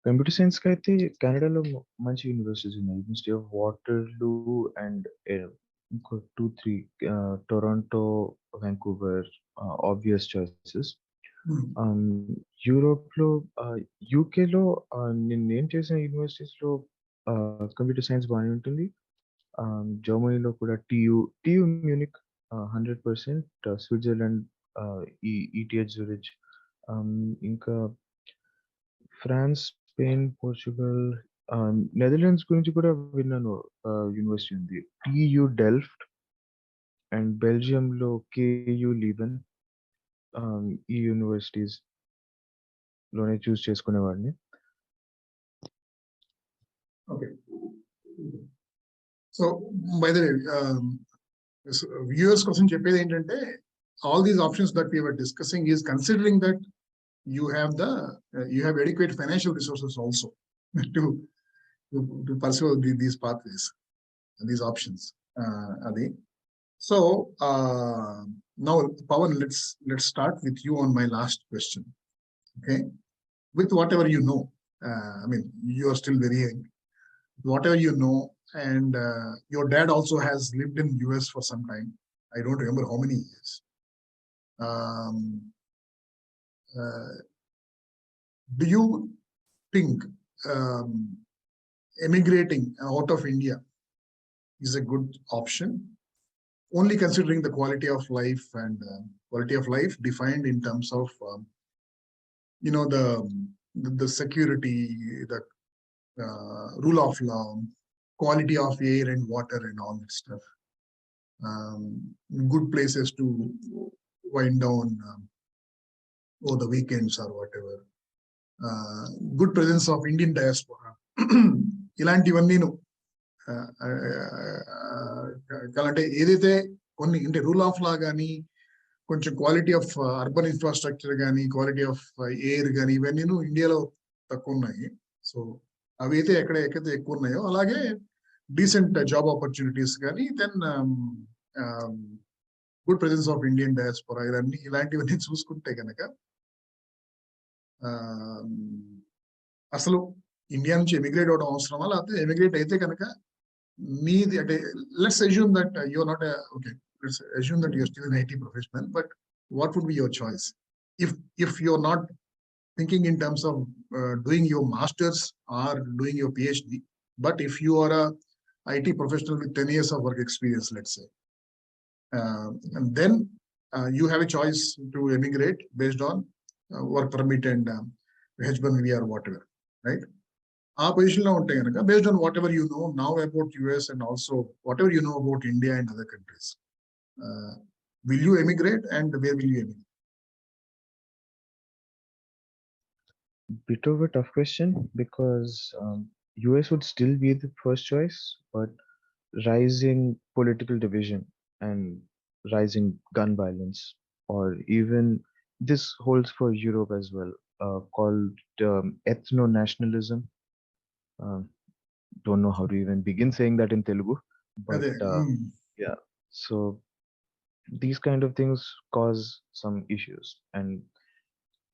Computer science కి అయితే కెనడాలో మంచి universities ఉన్నాయి. University of వాటర్లూ and ఇంకో 2-3 Toronto, Vancouver, obvious choices. Hmm. యూరోప్‌లో యూకేలో నేను చేసిన యూనివర్సిటీస్‌లో కంప్యూటర్ సైన్స్ బానే ఉంటుంది. జర్మనీలో కూడా TU Munich 100%, Switzerland ETH Zurich, ఇంకా ఫ్రాన్స్, స్పెయిన్, పోర్చుగల్, నెదర్లాండ్స్ గురించి కూడా విన్నాను. యూనివర్సిటీ ఉంది. TU Delft and బెల్జియంలో KU లీవెన్. ఈ యూనివర్సిటీస్‌లోనే చూస్ చేసుకునేవాడిని. Okay. So, by the way, viewers కోసం చెప్పేది ఏంటంటే, all these options that we were discussing is considering that you have adequate financial resources also to to pursue these pathways, these options. Adi. So now, Pawan, let's start with you on my last question. Okay, with whatever you know, I mean, you are still very young. Whatever you know, and your dad also has lived in US for some time. I don't remember how many years. Do you think emigrating out of India is a good option, only considering the quality of life, and quality of life defined in terms of the security, the rule of law, quality of air and water and all that stuff, good places to wind down over the weekends or whatever, good presence of Indian diaspora. ఇలాంటివన్నీ అంటే ఏదైతే కొన్ని అంటే rule of law కానీ, కొంచెం quality of urban infrastructure కానీ, quality of air కానీ, ఇవన్నీ ఇండియాలో తక్కువ ఉన్నాయి. సో అవి అయితే ఎక్కడైతే ఎక్కువ ఉన్నాయో అలాగే డీసెంట్ జాబ్ ఆపర్చునిటీస్ కానీ, then good presence of Indian diaspora, ఇలాంటివన్నీ చూసుకుంటే కనుక అసలు ఇండియా నుంచి ఎమిగ్రేట్ అవడం అవసరమా, లేకపోతే ఎమిగ్రేట్ అయితే కనుక నీది అంటే let's assume that you're not okay, let's assume that you're still an IT professional, but what would be your choice if you're not thinking in terms of doing your masters or doing your PhD, but if you are a IT professional with 10 years of work experience, let's say, and then you have a choice to emigrate based on work permit and H1B or whatever, right? ఆ position లో ఉంటే కనుక, based on what ever you know now about US and also what ever you know about India and other countries, will you emigrate and where will you emigrate? Bit of a tough question because US would still be the first choice, but rising political division and rising gun violence, or even this holds for Europe as well, called ethno-nationalism. Don't know how to even begin saying that in Telugu, but yeah. So these kind of things cause some issues, and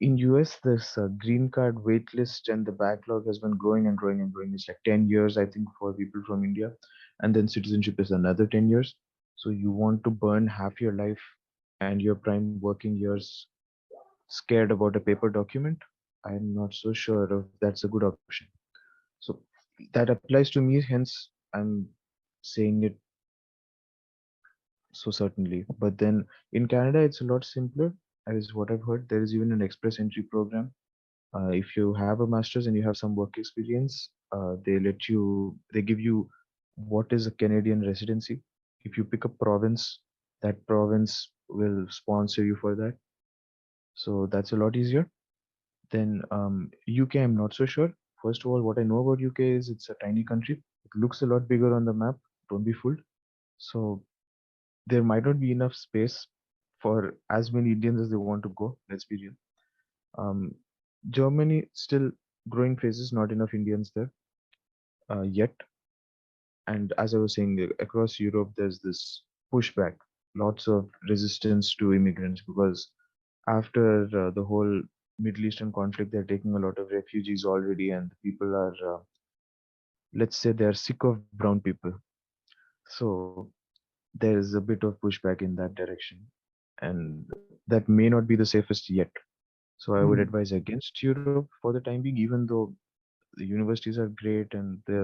in US this green card wait list and the backlog has been growing and growing and growing. It's like 10 years, I think, for people from India, and then citizenship is another 10 years. So you want to burn half your life and your prime working years scared about a paper document? I'm not so sure if that's a good option. So that applies to me, hence I'm saying it so certainly. But then in Canada it's a lot simpler, as what I've heard. There is even an express entry program. If you have a master's and you have some work experience, they give you what is a Canadian residency. If you pick a province, that province will sponsor you for that. So that's a lot easier. Then UK, I'm not so sure. First of all, what I know about UK is it's a tiny country. It looks a lot bigger on the map. Don't be fooled. So there might not be enough space for as many Indians as they want to go. Let's be real. Germany still growing phases, not enough Indians there yet. And as I was saying, across Europe, there's this pushback, lots of resistance to immigrants because after the whole Middle Eastern conflict, they're taking a lot of refugees already, and people are, let's say, they're sick of brown people. So there's a bit of pushback in that direction. and that may not be the safest yet. So I would Hmm. advise against Europe for the time being, even though the universities are great and the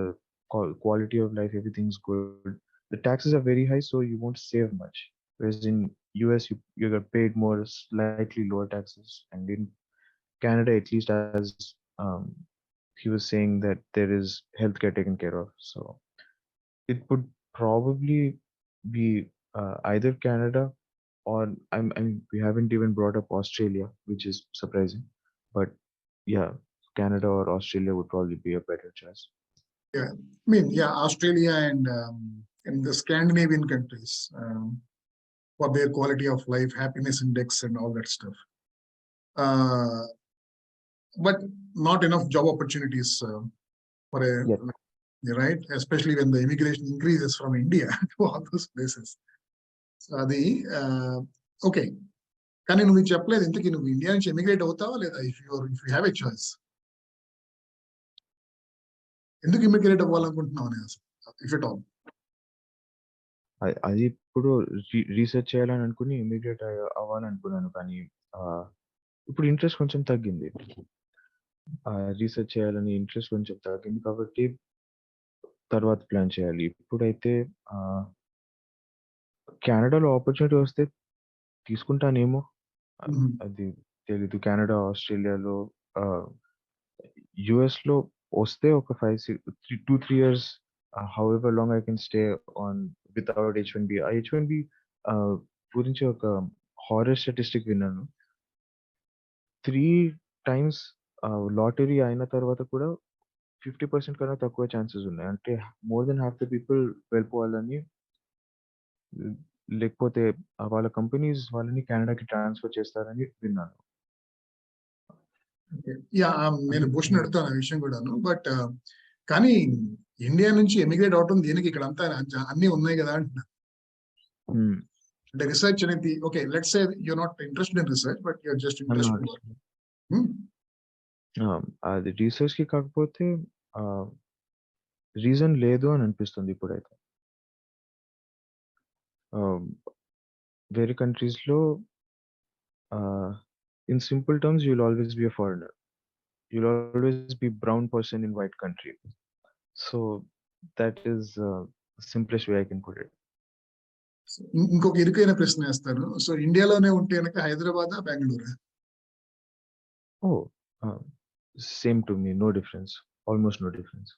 quality of life, everything's good. The taxes are very high, so you won't save much. Whereas in US, you get paid more, slightly lower taxes, and in Canada, at least as he was saying that there is healthcare taken care of. So it would probably be either Canada or we haven't even brought up Australia, which is surprising, but yeah, Canada or Australia would probably be a better choice. Yeah, I mean, yeah, Australia and the Scandinavian countries for their quality of life, happiness index, and all that stuff. But not enough job opportunities for a Yet. right, especially when the immigration increases from India to all those places. So అది okay, కానీ నువ్వు ఇది చెప్పలేదు ఇంతకీ నువ్వు India నుంచి emigrate అవుతావా లేదా? If you have a choice, ఎందుకు ఇమిగ్రేట్ అవ్వాలనుకుంటున్నావు అనేది అసలు, ఇఫ్ ఎట్ ఆల్? అది ఇప్పుడు రీసెర్చ్ చేయాలని అనుకుని ఇమిగ్రేట్ అవ్వాలనుకున్నాను, కానీ ఇప్పుడు ఇంట్రెస్ట్ కొంచెం తగ్గింది. రీసెర్చ్ చేయాలని ఇంట్రెస్ట్ కొంచెం తగ్గింది కాబట్టి తర్వాత ప్లాన్ చేయాలి. ఇప్పుడైతే కెనడాలో ఆపర్చునిటీ వస్తే తీసుకుంటానేమో, అది తెలీదు. కెనడా, ఆస్ట్రేలియాలో, యుఎస్లో వస్తే ఒక 2-3 years, however long I can stay on without H1B. ఆ H1B గురించి ఒక హారర్ స్టాటిస్టిక్ విన్నాను. 3 times లాటరీ అయిన తర్వాత కూడా 50% కన్నా తక్కువ ఛాన్సెస్ ఉన్నాయి. అంటే more than half the people వెళ్ళిపోవాలని, లేకపోతే వాళ్ళ కంపెనీస్ వాళ్ళని కెనడాకి ట్రాన్స్ఫర్ చేస్తారని విన్నాను. యా, నేను భూషణ్ అడుగుతాను ఆ విషయం కూడాను. బట్ కానీ ఇండియా నుంచి ఎమిగ్రేట్ అవటం దేనికి? ఇక్కడ అంతా అన్ని ఉన్నాయి కదా అంటున్నా. అంటే రీసెర్చ్ అనేది okay, let's say you're not interested in research, but you're just interested. అది రీసెర్చ్ కి కాకపోతే రీజన్ లేదు అని అనిపిస్తుంది ఇప్పుడైతే. వేరే కంట్రీస్ లో in simple terms you'll always be a foreigner, you'll always be brown person in white country. So that is simplest way I can put it. ఇంకొక ఇరుకైన ప్రశ్న వేస్తాను. సో ఇండియాలోనే ఉంటే కనుక Hyderabad, Bengaluru? Oh, same to me, no difference, almost no difference.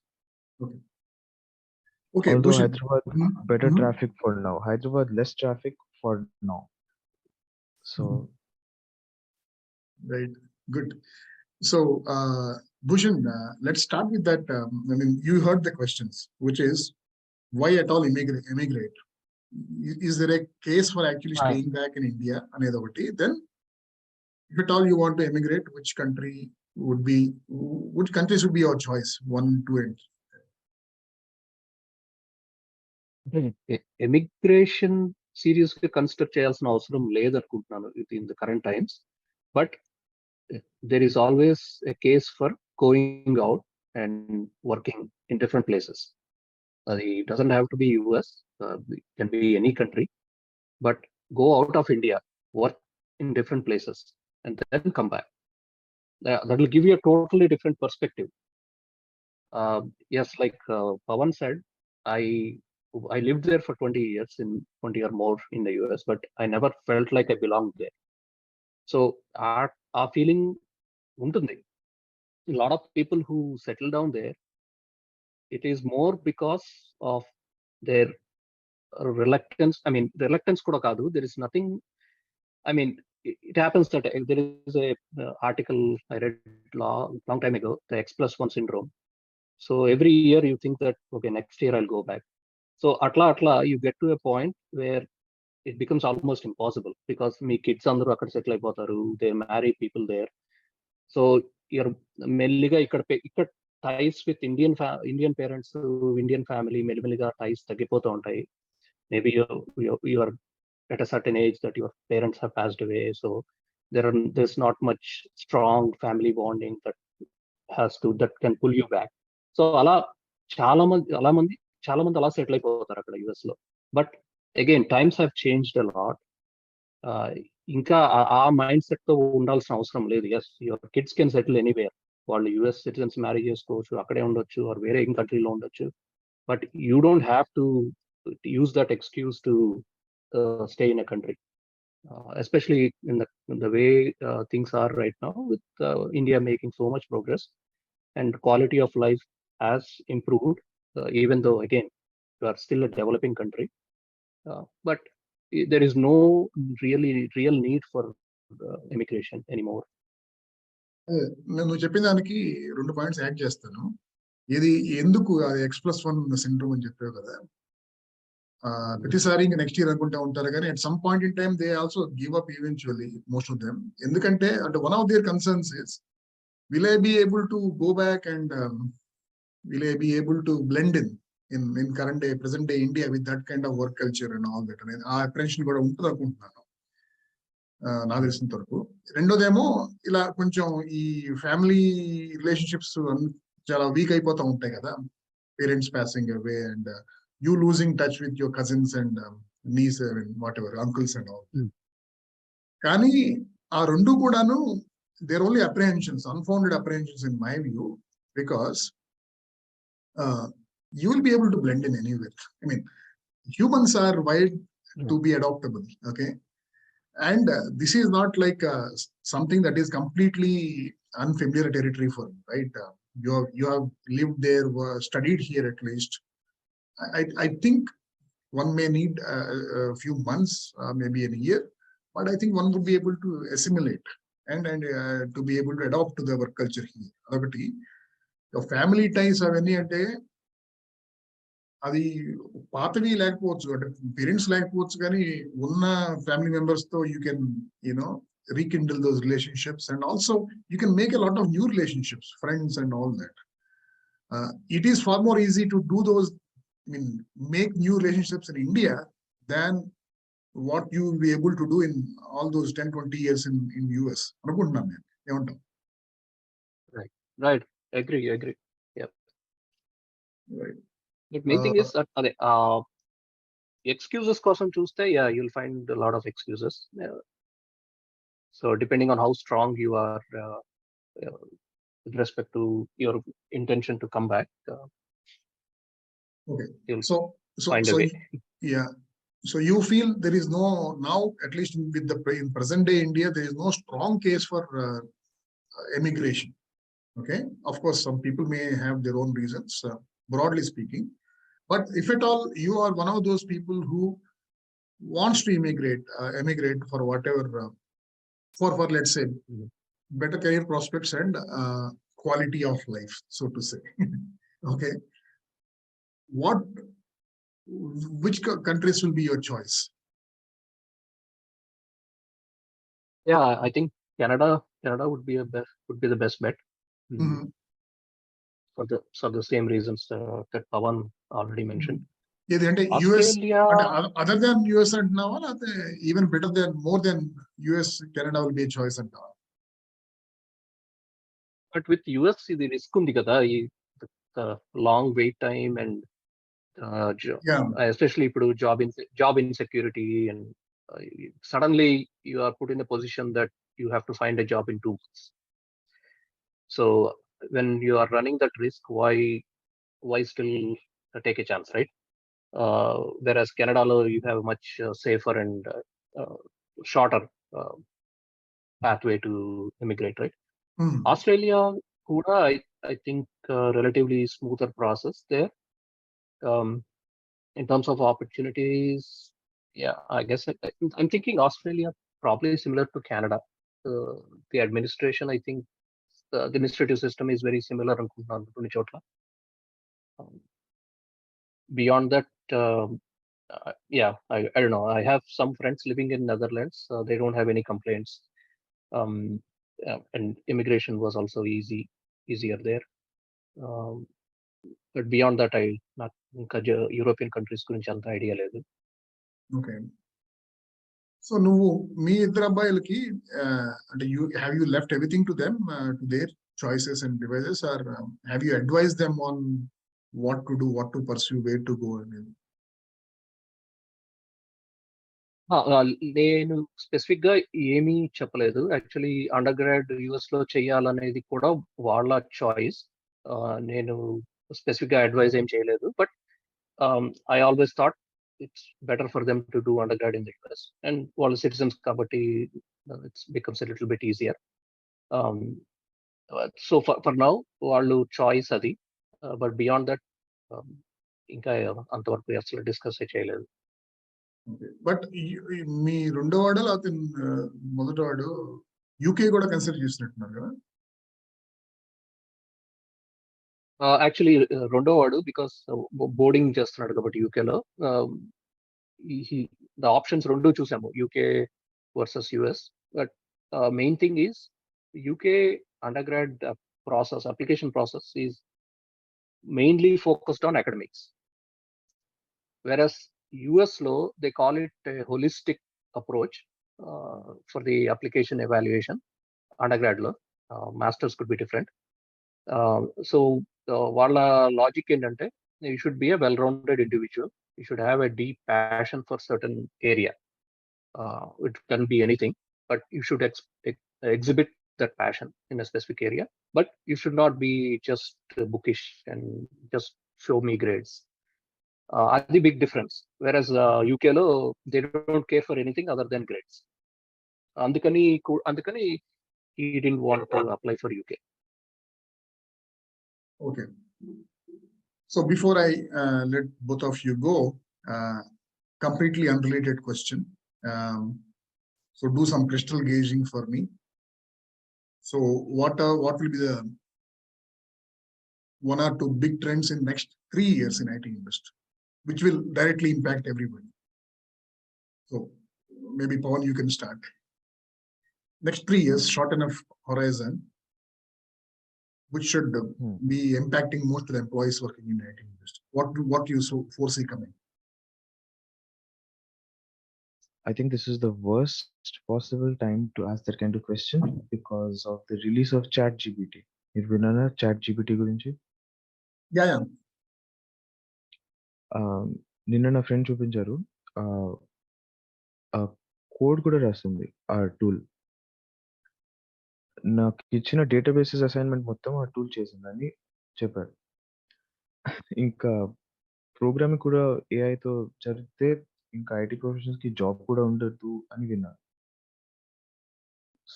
Okay, although Bhushan. Hyderabad better traffic for now, Hyderabad less traffic for now. So Right, good. So Bhushan, let's start with that. I mean, you heard the questions, which is why at all immigrate? Is there a case for actually staying back in India? Then if at all you want to immigrate, which countries would be your choice? 1, 2, and emigration serious గా consider చేయాల్సిన అవసరం లేదనుకుంటున్నాను in the current times. But there is always a case for going out and working in different places. It doesn't have to be US, it can be any country, but go out of India, work in different places, and then come back. That will give you a totally different perspective. Yes, like Pawan said, I lived there for 20 years, in 20 or more in the US, but I never felt like I belonged there. So our feeling ఉంటుంది. A lot of people who settle down there, it is more because of their reluctance. I mean, reluctance kuda kaadu. There is nothing. I mean, it happens that there is a article I read long time ago, the X+1 syndrome. So every year you think that, okay, next year I'll go back. So atla you get to a point where it becomes almost impossible because me kids andaru akkada settle అయిపోతారు, they marry people there. So you're మెల్లిగా ఇక్కడ ties with Indian parents, Indian family, మెల్లిగా ties తగ్గిపోతూ ఉంటాయి. Maybe you are at a certain age that your parents have passed away, so there's not much strong family bonding that can pull you back. So అలా చాలా మంది అలా settle అయిపోతారు అక్కడ US లో. But again times have changed a lot. ఇంకా ఆ mind set తో ఉండాల్సిన అవసరం లేదు. Yes, your kids can settle anywhere. వాళ్ళు యుఎస్ సిటిజన్స్ మ్యారేజ్ చేసుకోవచ్చు, అక్కడే ఉండొచ్చు, ఆర్ వేరే కంట్రీలో ఉండొచ్చు. But you don't have to use that excuse to stay in a country. Especially in the way things are right now, with India making so much progress and quality of life has improved, even though again we are still a developing country. But there is no real need for immigration anymore. నేను చెప్పిన దానికి 2 points add చేస్తాను. ఇది ఎందుకు X+1 syndrome అని చెప్పావు కదా, ప్రతిసారి ఇంకా నెక్స్ట్ ఇయర్ అనుకుంటా ఉంటారు కానీ at some point in time they also give up eventually, most of them. ఎందుకంటే అంటే one of their concerns is, will I be able to go back and will I be able to blend in current day, present day India with that kind of work culture and all that అనేది ఆ apprehension కూడా ఉంటుంది అనుకుంటున్నాను నాకు తెలిసినంత వరకు. రెండోదేమో ఇలా కొంచెం ఈ ఫ్యామిలీ రిలేషన్షిప్స్ చాలా వీక్ అయిపోతూ ఉంటాయి కదా, parents passing away and you losing touch with your cousins and niece and whatever, uncles and all. కానీ ఆ రెండు కూడాను they're only apprehensions, unfounded apprehensions in my view, because you will be able to blend in anywhere. I mean, humans are wired to be adaptable, okay? And this is not like something that is completely unfamiliar territory for you, right? You have lived there, studied here at least. I think one may need a few months, maybe a year, but I think one would be able to assimilate and to be able to adopt to the work culture here. Adakati your family ties avani ante adi paathavi lekapotchu, ante parents lekapotchu gaani unna family members tho you can, you know, rekindle those relationships, and also you can make a lot of new relationships, friends and all that. It is far more easy to do those, I mean, make new relationships in India than what you will be able to do in all those 10-20 years in US. Right. Agree. Yep. Right. The main thing is that excuses కోసం చూస్తే, yeah, you'll find a lot of excuses. So depending on how strong you are with respect to your intention to come back, okay, so find a way. Yeah, so you feel there is no, now at least with the in present day India, there is no strong case for immigration. Okay, of course some people may have their own reasons, broadly speaking, but if at all you are one of those people who wants to emigrate for whatever, for let's say better career prospects and quality of life, so to say. Okay, which countries will be your choice? Yeah, I think Canada would be the best bet. For the same reasons that Pawan already mentioned. Australia, US, other than US and now, even better than, more than US, Canada will be a choice and now. But with US, the risk undi kada, the long wait time and especially job insecurity, and suddenly you are put in a position that you have to find a job in 2 months. So when you are running that risk, why still take a chance, right? Whereas Canada, you have a much safer and shorter pathway to immigrate, right? Australia kuda, I think relatively smoother process there. In terms of opportunities, yeah, I guess I'm thinking Australia probably similar to Canada. The administration, I think the administrative system is very similar. Beyond that, yeah, I don't know. I have some friends living in Netherlands. They don't have any complaints. And immigration was also easier there. But beyond that, I not European countries gurinchi anta idea ledu. Okay. So నువ్వు మీ ఇద్దరు అబ్బాయిలకి అంటే have you left everything to them, to their choices and devices, or have you advised them on what to do, what to pursue, where to go? నేను specific గా ఏమీ చెప్పలేదు. Actually under grad US లో చేయాలనేది కూడా వాళ్ళ choice. నేను specific గా అడ్వైజ్ ఏం చేయలేదు. But I always thought it's better for them to do under grad in the US. And వాళ్ళ సిటిజన్స్ కాబట్టి it's becomes little bit easier. So for now వాళ్ళు చాయిస్ అది. బట్ బియాండ్ దట్ ఇంకా అంతవరకు అసలు డిస్కస్ చేయలేదు. బట్ మీ రెండో వాడు లేకపోతే మొదటి వాడు యూకే కూడా కన్సిడర్ చేసినట్టున్నారు కదా? యాక్చువల్లీ రెండో వాడు బికాస్ బోర్డింగ్ చేస్తున్నాడు కాబట్టి యూకేలో ద ఆప్షన్స్ రెండు చూసాము, UK versus US. But main thing is UK under grad process, application process is mainly focused on academics. Whereas US law, they call it a holistic approach for the application evaluation. Undergrad law, masters could be different. So వాళ్ళ logic ఏంటంటే you should be a well-rounded individual. You should have a deep passion for certain area. It can be anything, but you should exhibit that passion in a specific area. But you should not be just bookish and just show me grades. That's the big difference. Whereas UK lo, they don't care for anything other than grades. Andukani he didn't want to apply for UK. Okay. So before I let both of you go, completely unrelated question. So do some crystal gauging for me. So what will be the one or two big trends in next 3 years in IT industry, which will directly impact everybody? So maybe Pawan, you can start. Next 3 years, short enough horizon, which should be impacting most of the employees working in the IT industry. What you foresee coming? I think this is the worst possible time to ask that kind of question because of the release of ChatGPT. You've been on a ChatGPT gurinchi? Yeah. నిన్న నా friend చూపించారు, code కూడా రాస్తుంది ఆ tool. నాకు ఇచ్చిన databases assignment మొత్తం ఆ టూల్ చేసిందని చెప్పారు. ఇంకా ప్రోగ్రామింగ్ కూడా ఏఐతో జరిగితే ఇంకా ఐటీ ప్రొఫెషనల్స్ కి జాబ్ కూడా ఉండదు అని విన్నాను.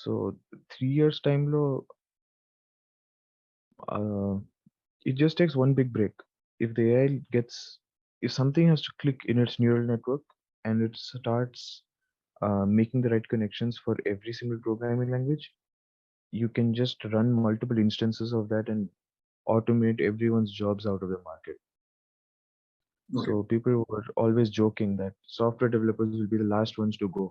సో 3 years టైంలో it just takes one big break. If the AI if something has to click in its neural network and it starts making the right connections for every single programming language, you can just run multiple instances of that and automate everyone's jobs out of the market. Okay. So people were always joking that software developers will be the last ones to go.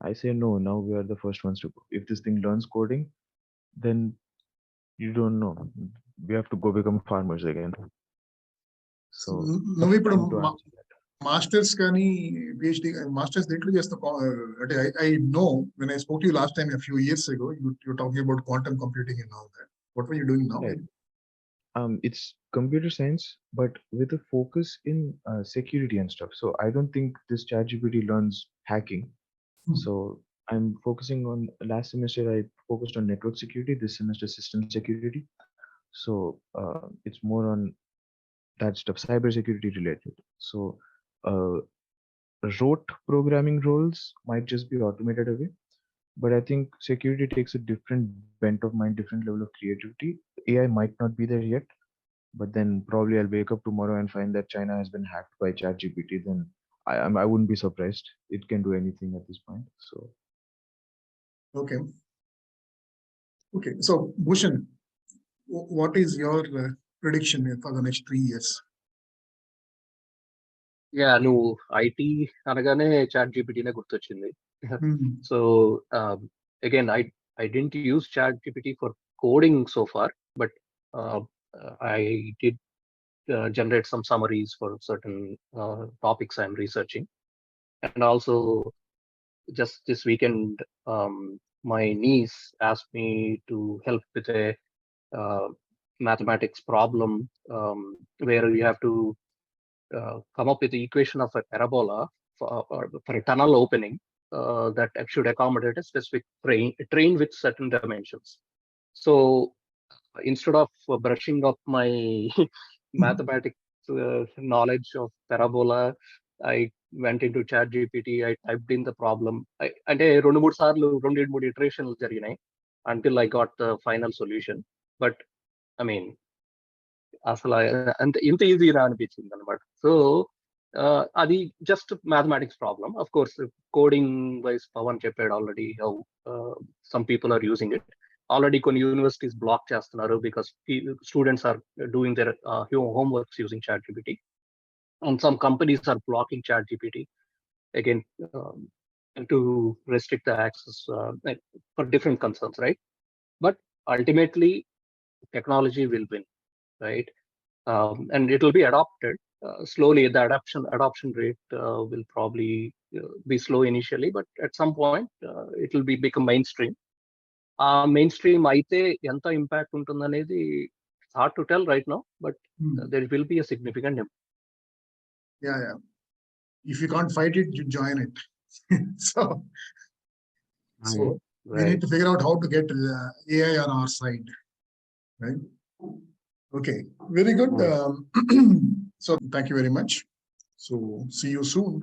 I say no, now we are the first ones to go. If this thing learns coding, then you don't know, we have to go become farmers again. So no, masters kani PhD masters detlu chesta. I know when I spoke to you last time a few years ago, you were talking about quantum computing and all that. What were you doing now? Right. It's computer science, but with a focus in security and stuff. So I don't think this ChatGPT learns hacking. So I'm focusing on, last semester I focused on network security, this semester system security. So it's more on that stuff, cyber security related. So rote programming roles might just be automated away, but I think security takes a different bent of mind, different level of creativity. AI might not be there yet, but then probably I'll wake up tomorrow and find that China has been hacked by ChatGPT. Then I wouldn't be surprised. It can do anything at this point. So okay. So Bhushan, what is your prediction for the next 3 years? Yeah, నువ్వు IT అనగానే ChatGPT నే గుర్తొచ్చింది. So again, I didn't use ChatGPT for coding so far, but I did generate some summaries for certain topics I'm researching. And also just this weekend, my niece asked me to help with a mathematics problem where you have to come up with the equation of a parabola for a tunnel opening that should accommodate a specific train with certain dimensions. So instead of brushing up my mathematics knowledge of parabola, I went into ChatGPT. I typed in the problem. అంటే 2-3 సార్లు 2-3 iterations జరిగినాయి until I got the final solution. But I mean, అసలు అంత ఇంత ఈజీగా అనిపించింది అనమాట. So అది just mathematics problem. Of course coding wise Pavan చెప్పాడు already how some people are using it. Already కొన్ని యూనివర్సిటీస్ బ్లాక్ చేస్తున్నారు because students are doing their homeworks using ChatGPT, and some companies are blocking ChatGPT again to restrict the access for different concerns, right? But ultimately, technology will win, right? And it will be adopted slowly. The adoption rate will probably be slow initially, but at some point it will become mainstream. Mainstream అయితే ఎంత impact ఉంటుంది అనేది hard to tell right now, but there will be a significant impact. Yeah. If you can't fight it, you join it. so we need to figure out how to get AI on our side, right? Okay, very good. So thank you very much. So see you soon.